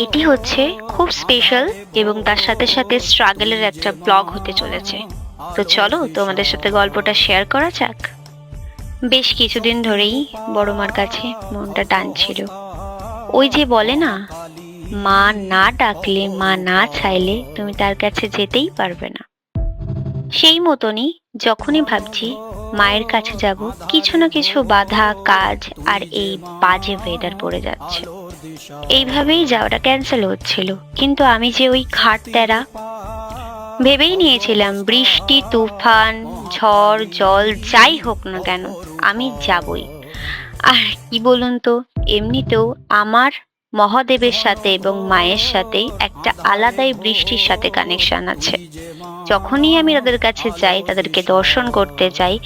এটি হচ্ছে খুব স্পেশাল এবং তার সাথে সাথে স্ট্রাগলের একটা ব্লগ হতে চলেছে। তো চলো তোমাদের সাথে গল্পটা শেয়ার করা যাক। বেশ কিছুদিন ধরেই বড় মার কাছে মনটা টানছিল। ওই যে বলে না, মা না ডাকলে, মা না চাইলে তুমি তার কাছে যেতেই পারবে না। সেই মতনই যখনই ভাবছি মায়ের কাছে যাব, কিছু না কিছু বাধা, কাজ আর এই বাজে ওয়েদার পড়ে যাচ্ছে। এইভাবেই যাওয়াটা ক্যান্সেল হচ্ছিল। কিন্তু আমি যে ওই ঘাট তেরা ভেবেই নিয়েছিলাম, বৃষ্টি, তুফান, ঝড়, জল যাই হোক না কেন আমি যাবই। আর কি বলুন তো, এমনিতেও আমার মহাদেবের সাথে এবং মায়ের সাথে একটা আলাদাই বৃষ্টির সাথে কানেকশন আছে। যখনই আমি তাদের কাছে যাই, তাদেরকে দর্শন করতে যাই,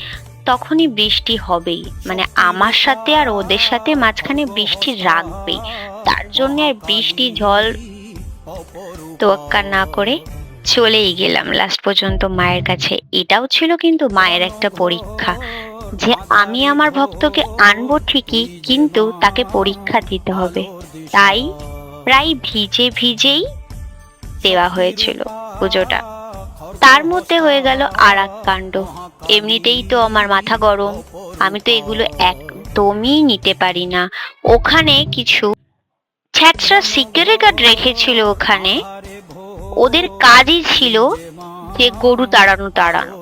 তখনই বৃষ্টি হবেই। মানে আমার সাথে আর ওদের সাথে মাঝখানে বৃষ্টি রাখবেই। তার জন্য আর বৃষ্টি ঝড় তোয়াক্কা না করে চলেই গেলাম লাস্ট পর্যন্ত মায়ের কাছে। এটাও ছিল কিন্তু মায়ের একটা পরীক্ষা, যে আমি আমার ভক্তকে আনবো ঠিকই, কিন্তু তাকে পরীক্ষা দিতে হবে। তাই প্রায় ভিজে ভিজেই দেওয়া হয়েছিল পুজোটা। তার মধ্যে হয়ে গেল আর এক কাণ্ড। এমনিতেই তো আমার মাথা গরম, আমি তো এগুলো একদমই নিতে পারি না। ওখানে কিছু ছ্যাঁচড়া সিকিউরিটি গার্ড রেখেছিল ওখানে। ওদের কাজই ছিল যে গরু তাড়ানো তাড়ানো,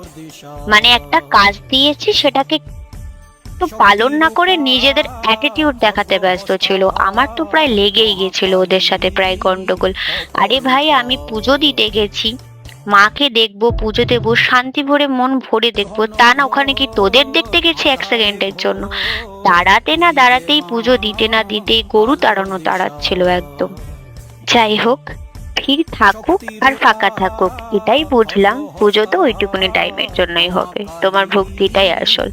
মানে একটা কাজ দিয়েছি সেটাকে তো পালন না করে নিজেদের অ্যাটিটিউড দেখাতে ব্যস্ত ছিল। আমার তো প্রায় লেগেই গেছিল ওদের সাথে, প্রায় গন্ডগোল। আরে ভাই, আমি পুজো দিতে গেছি, মাকে দেখবো, পুজো দেবো, শান্তি ভরে মন ভরে দেখবো, তা না ওখানে কি তোদের দেখতে গেছি এক সেকেন্ডের জন্য? দাঁড়াতে না দাঁড়াতেই, পুজো দিতে না দিতেই গরু তাড়ানো তাড়াচ্ছিল একদম। যাই হোক, ভিড় থাকুক আর ফাঁকা থাকুক, এটাই বুঝলাম পুজো তো ওইটুকুনি টাইমের জন্যই হবে, তোমার ভক্তিটাই আসল।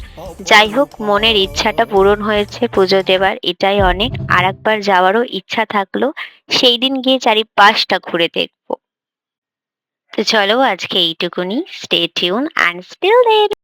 যাই হোক, মনের ইচ্ছাটা পূরণ হয়েছে পুজো দেবার, এটাই অনেক। আর একবার যাওয়ারও ইচ্ছা থাকলো, সেই দিন গিয়ে চারিপাশটা ঘুরে দেখবো। তো চলো আজকে এইটুকুনি। Stay tuned and still there.